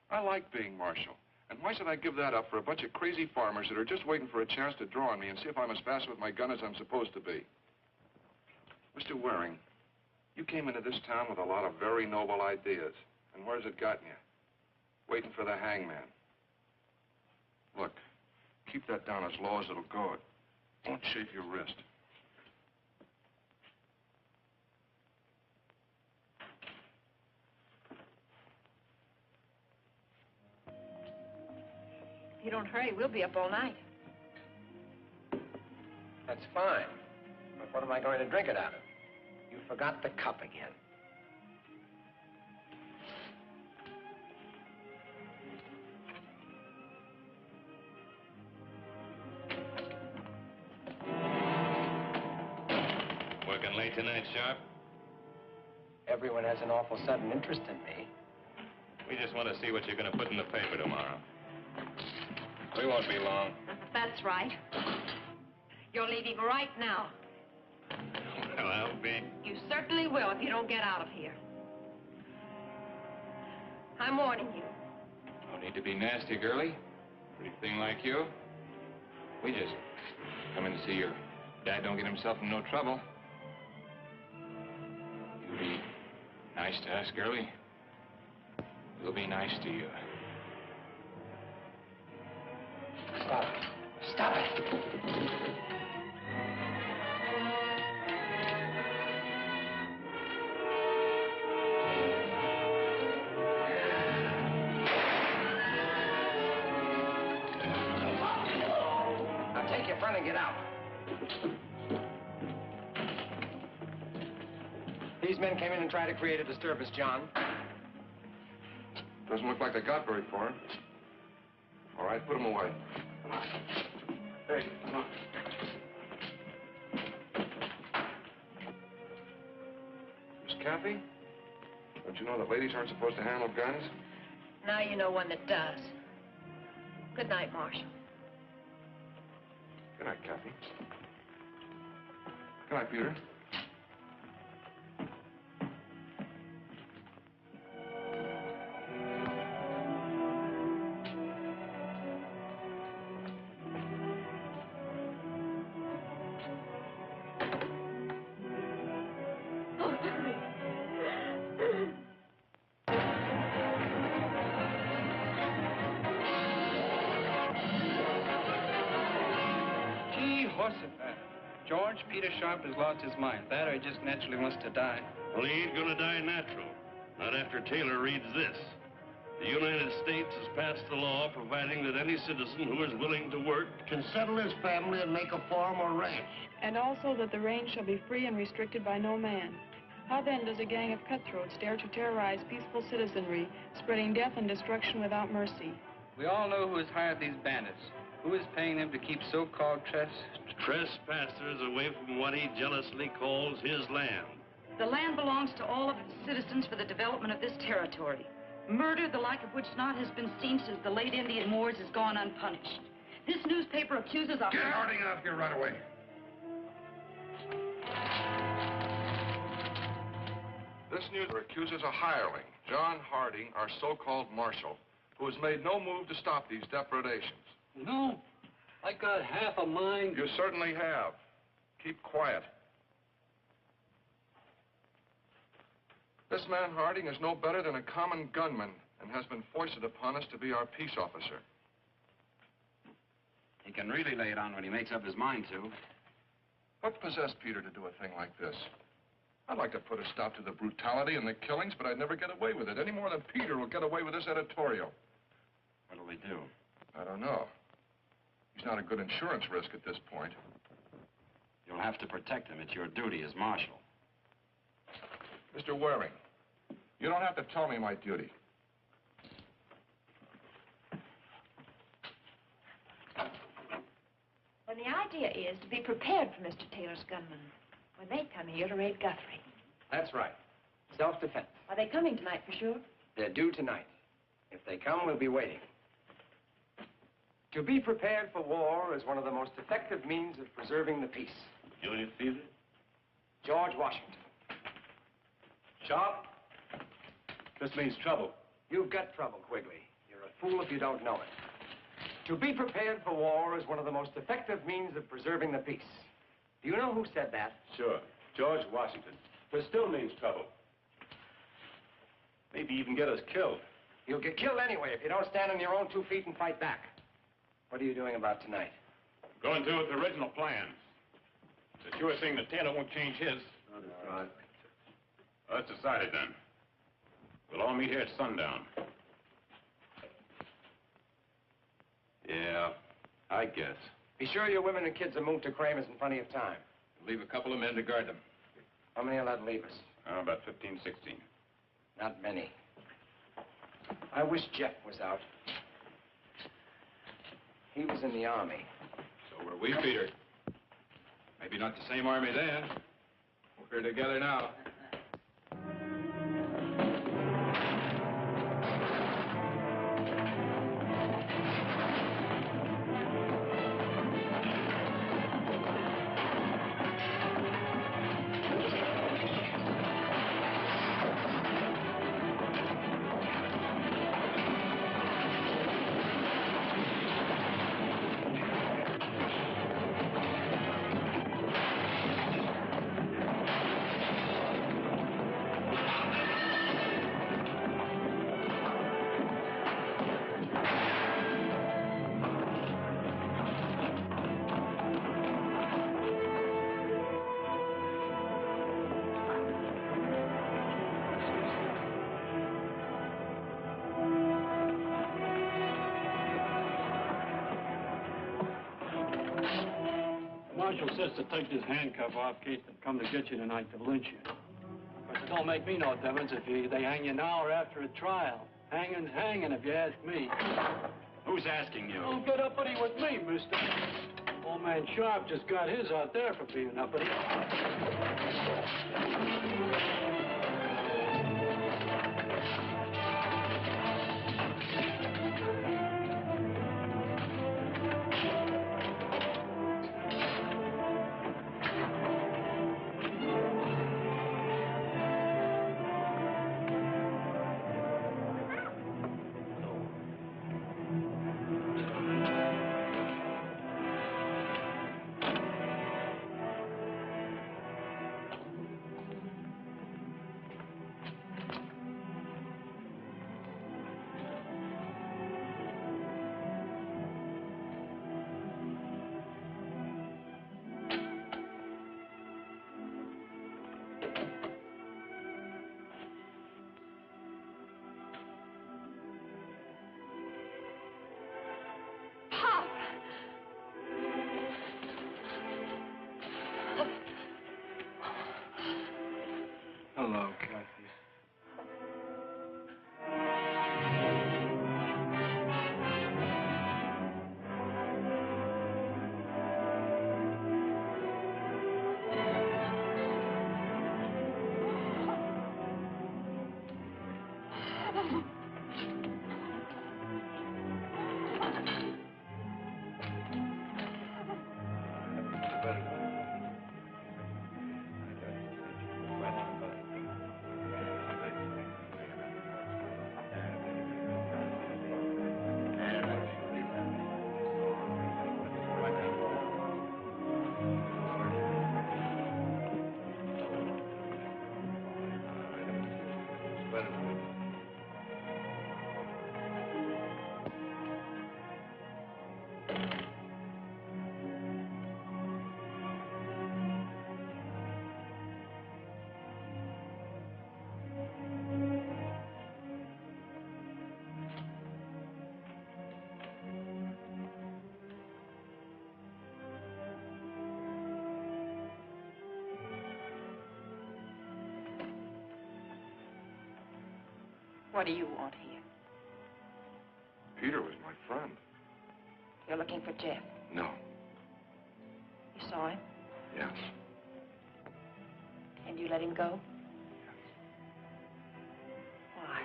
Speaker 12: I like being marshal. And why should I give that up for a bunch of crazy farmers that are just waiting for a chance to draw on me and see if I'm as fast with my gun as I'm supposed to be? Mr. Waring, you came into this town with a lot of very noble ideas. And where's it gotten you? Waiting for the hangman. Look, keep that down as low as it'll go. It won't chafe your wrist.
Speaker 5: If you don't hurry, we'll be up all night.
Speaker 6: That's fine. But what am I going to drink it out of? You forgot the cup again.
Speaker 1: Working late tonight, Sharp?
Speaker 6: Everyone has an awful sudden interest in me.
Speaker 1: We just want to see what you're going to put in the paper tomorrow. We won't be long.
Speaker 5: That's right. You're leaving right now.
Speaker 1: Well, I'll be.
Speaker 5: You certainly will if you don't get out of here. I'm warning you.
Speaker 8: No need to be nasty, girlie. Pretty thing like you. We just come in to see your dad don't get himself in no trouble. You be nice to us, girlie. We'll be nice to you.
Speaker 6: Stop it. Stop it. Now take your friend and get out. These men came in and tried to create a disturbance, John.
Speaker 12: Doesn't look like they got very far. All right, put them away. Come on. Hey, come on. Miss Kathy, don't you know that ladies aren't supposed to handle guns?
Speaker 5: Now you know one that does. Good night, Marshal.
Speaker 12: Good night, Kathy. Good night, Peter.
Speaker 3: George, Peter Sharp has lost his mind. That or he just naturally wants to die.
Speaker 14: Well, he ain't gonna die natural. Not after Taylor reads this. The United States has passed a law providing that any citizen who is willing to work
Speaker 13: Can settle his family and make a farm or ranch.
Speaker 16: And also that the range shall be free and restricted by no man. How then does a gang of cutthroats dare to terrorize peaceful citizenry, spreading death and destruction without mercy?
Speaker 3: We all know who has hired these bandits. Who is paying them to keep so-called
Speaker 14: trespassers away from what he jealously calls his land?
Speaker 11: The land belongs to all of its citizens for the development of this territory. Murder, the like of which not has been seen since the late Indian wars, has gone unpunished. This newspaper accuses a...
Speaker 13: Get Harding out here right away.
Speaker 12: This newspaper accuses a hireling, John Harding, our so-called marshal, who has made no move to stop these depredations.
Speaker 14: No, I got half a mind.
Speaker 12: You certainly have. Keep quiet. This man Harding is no better than a common gunman and has been foisted upon us to be our peace officer.
Speaker 15: He can really lay it on when he makes up his mind to.
Speaker 12: What possessed Peter to do a thing like this? I'd like to put a stop to the brutality and the killings, but I'd never get away with it, any more than Peter will get away with this editorial.
Speaker 15: What'll we do?
Speaker 12: I don't know. He's not a good insurance risk at this point.
Speaker 15: You'll have to protect him. It's your duty as marshal.
Speaker 12: Mr. Waring, you don't have to tell me my duty.
Speaker 5: Well, the idea is to be prepared for Mr. Taylor's gunmen when they come here to raid Guthrie.
Speaker 6: That's right. Self-defense.
Speaker 5: Are they coming tonight for sure?
Speaker 6: They're due tonight. If they come, we'll be waiting. To be prepared for war is one of the most effective means of preserving the peace.
Speaker 7: Julius Caesar?
Speaker 6: George Washington.
Speaker 7: Sharp? This means trouble.
Speaker 6: You've got trouble, Quigley. You're a fool if you don't know it. To be prepared for war is one of the most effective means of preserving the peace. Do you know who said that?
Speaker 7: Sure. George Washington. This still means trouble. Maybe even get us killed.
Speaker 6: You'll get killed anyway if you don't stand on your own 2 feet and fight back. What are you doing about tonight?
Speaker 1: Going through with the original plans. It's a sure thing that Taylor won't change his.
Speaker 7: That's right.
Speaker 1: Well, that's decided then. We'll all meet here at sundown.
Speaker 8: Yeah, I guess.
Speaker 6: Be sure your women and kids are moved to Kramer's in plenty of time.
Speaker 8: Leave a couple of men to guard them.
Speaker 6: How many will that leave us?
Speaker 1: About 15, 16.
Speaker 6: Not many. I wish Jeff was out. He was in the army.
Speaker 8: So were we, Peter. Maybe not the same army then. We're together now.
Speaker 14: Marshal says to take this handcuff off in case they come to get you tonight to lynch you. But it don't make me no difference if they hang you now or after a trial. Hanging's hanging, if you ask me.
Speaker 15: Who's asking you?
Speaker 14: Don't get uppity with me, mister. Old man Sharp just got his out there for being uppity.
Speaker 5: What do you want here?
Speaker 12: Peter was my friend.
Speaker 5: You're looking for Jeff.
Speaker 12: No.
Speaker 5: You saw him?
Speaker 12: Yes.
Speaker 5: And you let him go? Why?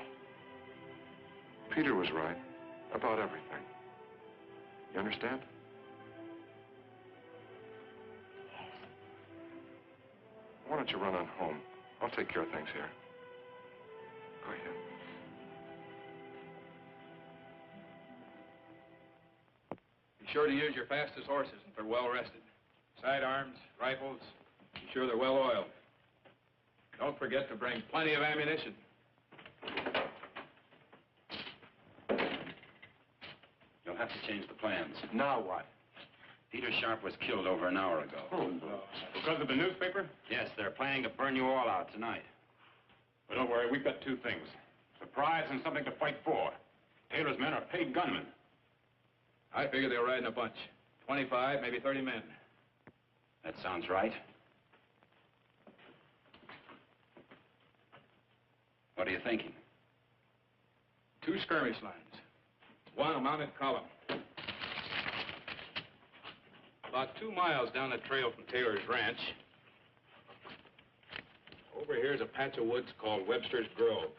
Speaker 12: Peter was right about everything. You understand?
Speaker 5: Yes.
Speaker 12: Why don't you run on home? I'll take care of things here. Go ahead.
Speaker 8: Be sure to use your fastest horses if they're well rested. Sidearms, rifles, be sure they're well oiled. Don't forget to bring plenty of ammunition.
Speaker 15: You'll have to change the plans.
Speaker 6: Now what?
Speaker 15: Peter Sharp was killed over an hour ago.
Speaker 1: Because of the newspaper?
Speaker 15: Yes, they're planning to burn you all out tonight.
Speaker 1: But don't worry, we've got two things. Surprise and something to fight for. Taylor's men are paid gunmen.
Speaker 8: I figure they'll ride in a bunch. 25, maybe 30 men.
Speaker 15: That sounds right. What are you thinking?
Speaker 8: 2 skirmish lines. 1 a mounted column. About 2 miles down the trail from Taylor's ranch, over here's a patch of woods called Webster's Grove.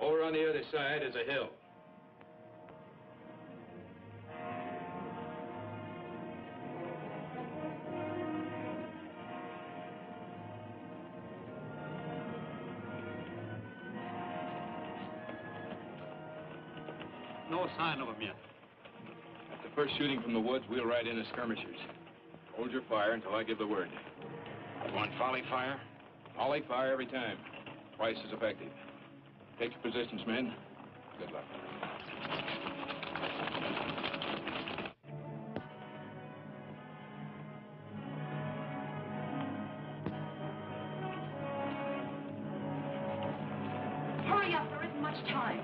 Speaker 8: Over on the other side is a hill.
Speaker 3: No sign of them yet.
Speaker 8: At the first shooting from the woods, we'll ride in as skirmishers. Hold your fire until I give the word.
Speaker 15: You want volley fire?
Speaker 8: Volley fire every time. Twice as effective. Take your positions, men. Good luck.
Speaker 11: Hurry up, there isn't much time.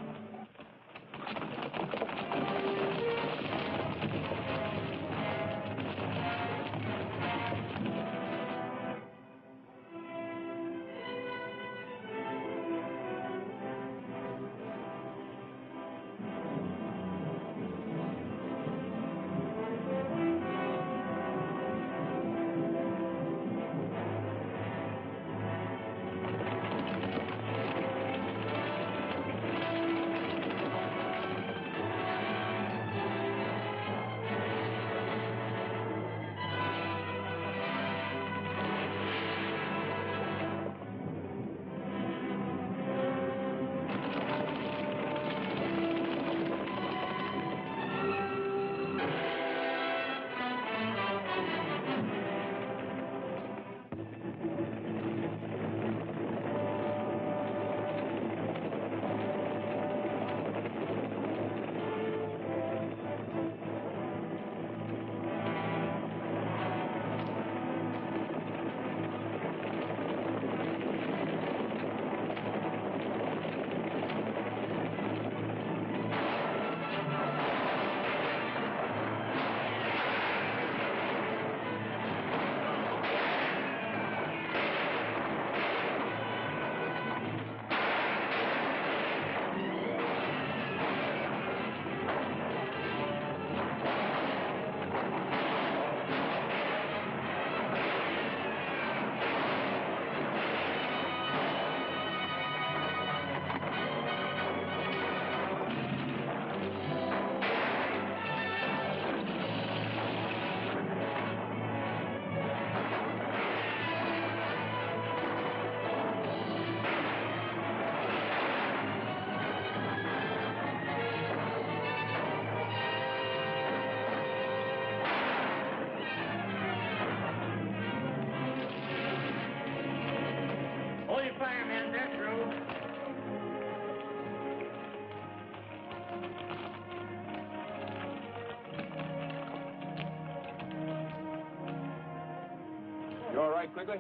Speaker 8: You all right, Quigley?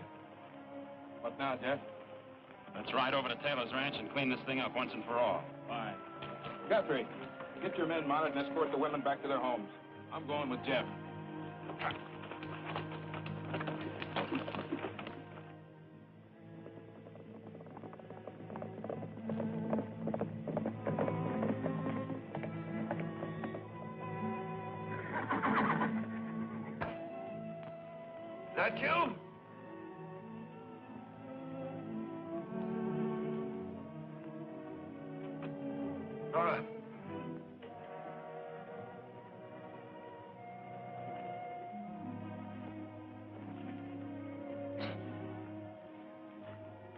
Speaker 8: What now, Jeff?
Speaker 15: Let's ride over to Taylor's ranch and clean this thing up once and for all.
Speaker 8: Fine. Guthrie, get your men mounted and escort the women back to their homes. I'm going with Jeff.
Speaker 13: that you? Nora.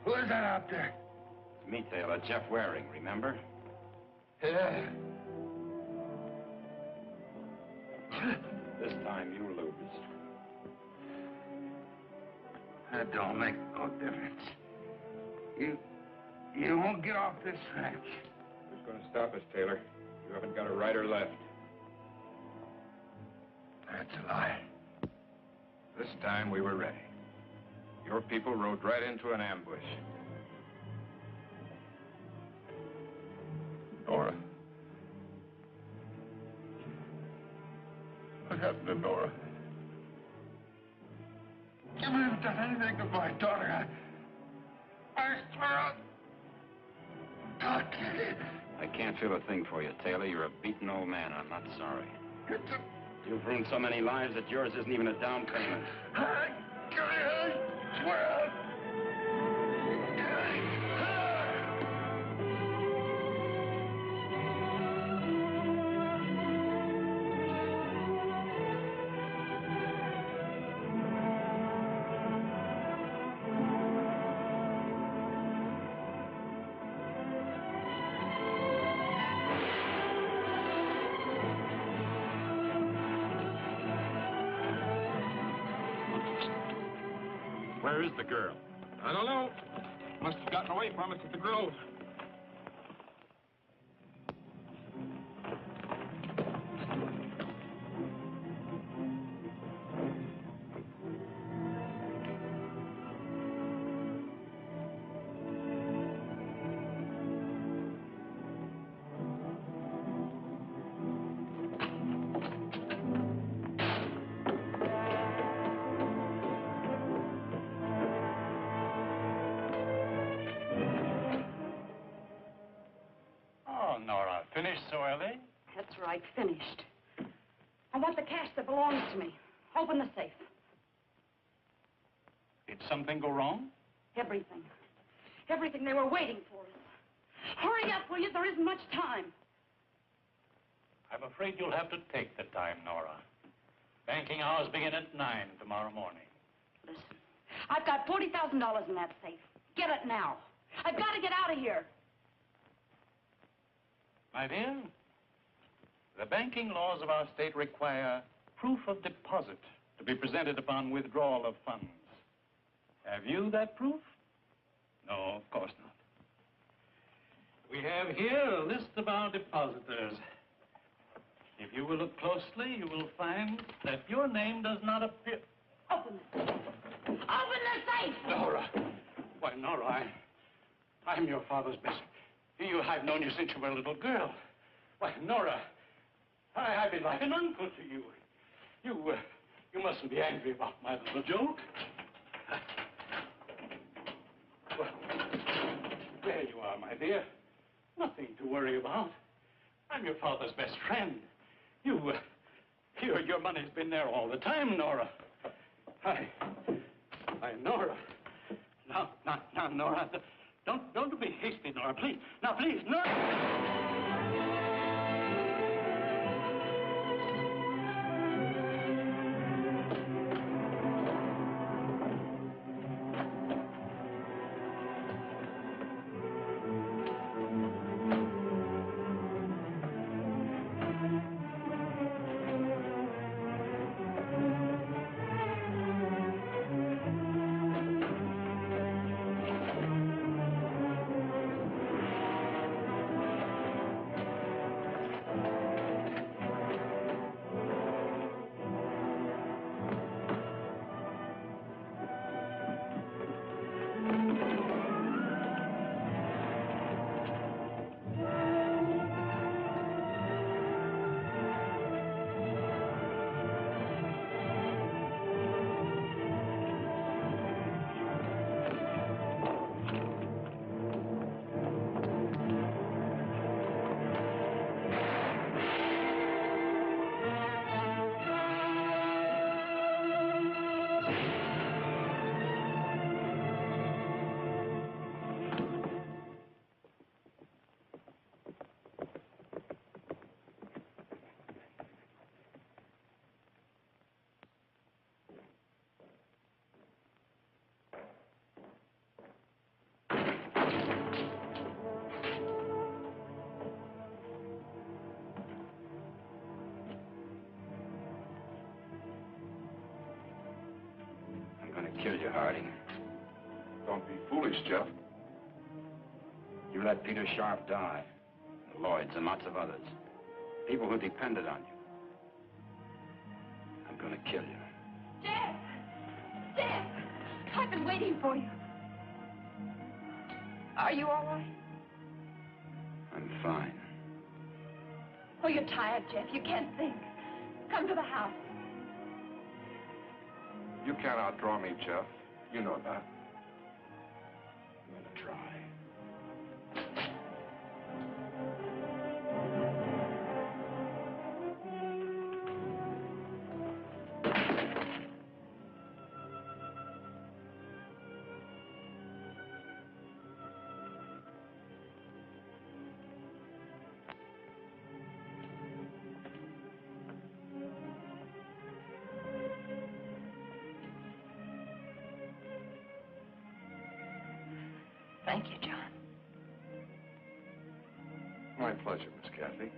Speaker 13: Who is that out there?
Speaker 15: It's me, Taylor. Jeff Waring, remember?
Speaker 13: Yeah.
Speaker 15: This time you lose.
Speaker 13: That don't make no difference. You won't get off this ranch.
Speaker 8: Who's going to stop us, Taylor? You haven't got a right or left.
Speaker 13: That's a lie.
Speaker 8: This time we were ready. Your people rode right into an ambush.
Speaker 13: Nora. What happened to Nora? You may have done anything to my daughter. I swear I'll...
Speaker 15: I can't feel a thing for you, Taylor. You're a beaten old man. I'm not sorry. You've ruined so many lives that yours isn't even a down payment.
Speaker 13: I swear.
Speaker 1: Where is the girl?
Speaker 8: I don't know. Must have gotten away from us at the Grove.
Speaker 7: Nora, finished so early?
Speaker 11: That's right, finished. I want the cash that belongs to me. Open the safe.
Speaker 7: Did something go wrong?
Speaker 11: Everything. Everything. They were waiting for us. Hurry up, will you? There isn't much time.
Speaker 7: I'm afraid you'll have to take the time, Nora. Banking hours begin at 9 tomorrow morning.
Speaker 11: Listen, I've got $40,000 in that safe. Get it now. I've got to get out of here.
Speaker 7: My dear, the banking laws of our state require proof of deposit to be presented upon withdrawal of funds. Have you that proof? No, of course not. We have here a list of our depositors. If you will look closely, you will find that your name does not appear.
Speaker 11: Open it. Open the safe!
Speaker 7: Nora! Why, Nora, I'm your father's best. I've known you since you were a little girl. Why, Nora, I've been like an uncle to you. You mustn't be angry about my little joke. Well, there you are, my dear. Nothing to worry about. I'm your father's best friend. Your money's been there all the time, Nora. Nora. Now, Nora, don't be hasty, Nora, please. Now, please, Nora.
Speaker 15: kill you, Harding.
Speaker 12: Don't be foolish, Jeff.
Speaker 15: You let Peter Sharp die, the Lloyds and lots of others. People who depended on you. I'm gonna kill you.
Speaker 5: Jeff! Jeff! I've been waiting for you. Are you all right?
Speaker 15: I'm fine.
Speaker 5: Oh, you're tired, Jeff. You can't think. Come to the house.
Speaker 12: You can't outdraw me, Jeff. You know that.
Speaker 15: I'm gonna try.
Speaker 5: Thank you, John.
Speaker 12: My pleasure, Miss Kathy.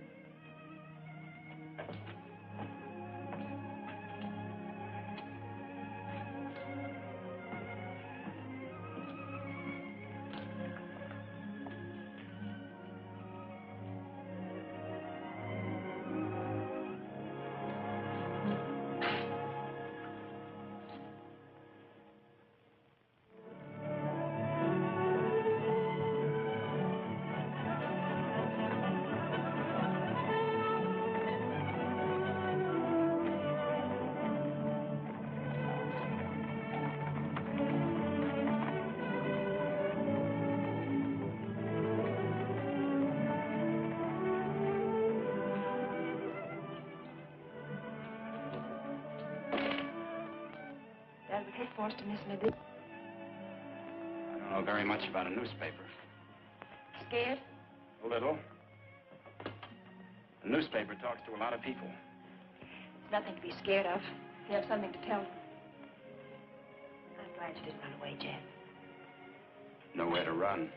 Speaker 5: Dad, was he forced to miss me, did
Speaker 15: I don't know very much about a newspaper.
Speaker 5: Scared?
Speaker 15: A little. A newspaper talks to a lot of people.
Speaker 5: It's nothing to be scared of. You have something to tell them. I'm glad you didn't run away, Jeff.
Speaker 15: Nowhere to run.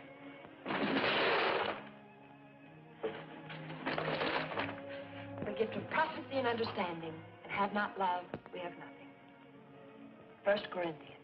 Speaker 5: The gift of prophecy and understanding, and have not love, we have nothing. 1 Corinthians.